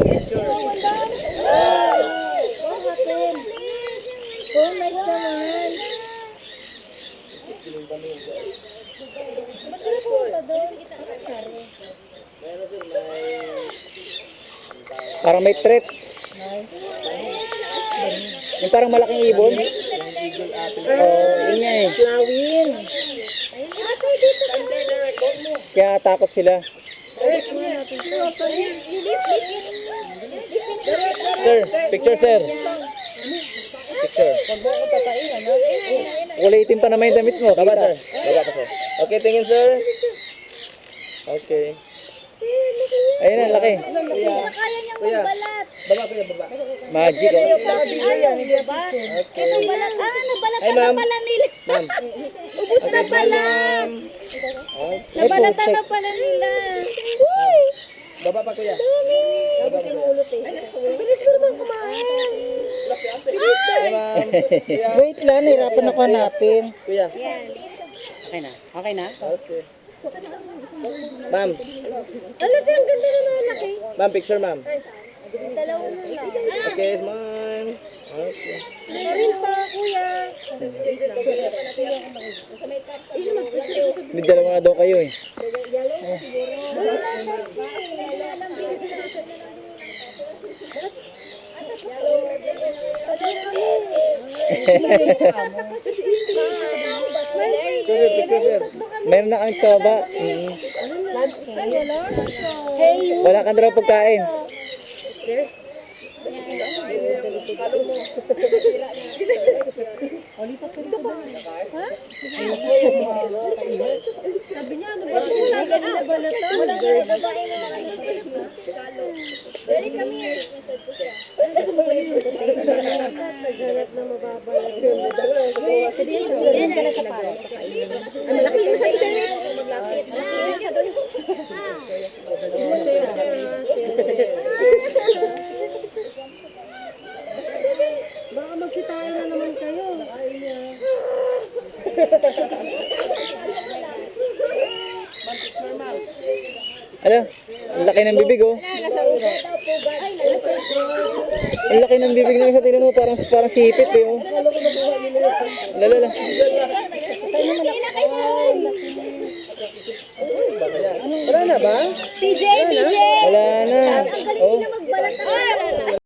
Oh, nice naman. Parang may threat. Yung parang malaking ibon. Yun nga eh. Lawin. Kaya takot sila. Sir, picture sir. Picture. Kulay itim pa naman yung damit mo. Baba sir. Baba pa sir. Okay, tingin sir. Okay. Ayun na, laki. Kaya niyang magbalat. Baba kuya, baba. Magic oh. Okay. Nabalat. Nabalatan na pala nila. Ma'am. Ubus na pala. Nabalatan na pala nila. Uy! Baba pa kuya. Baba pa ulot eh. Bilis ko naman kumain. Hey, ma'am. Kuya. Wait lang, hirapan ako hanapin. Kuya. Okay na. Okay na? Okay. Ma'am. Alati, ang ganda na nalaki. Ma'am, picture ma'am. Dalawa na lang. Okay, ma'am. Okay. Maril pa, kuya. May dalawa na daw kayo eh. Picture, picture, sir. Meron na kami sa baba. Wala kang daw pagkain. Sabi niya, ano ba? Sabi niya, balatan. Walang babae na Very come here. Naghanap na mababalat. Yan ka na sa pala. Ang laki mo sa isa niya. Maglapit. Baka magsitahin na naman kayo. Ano? Ang laki ng bibig oh. Ang laki ng bibig ng isa. Tingnan mo, parang sipit eh oh. Lala. Wala na ba? TJ!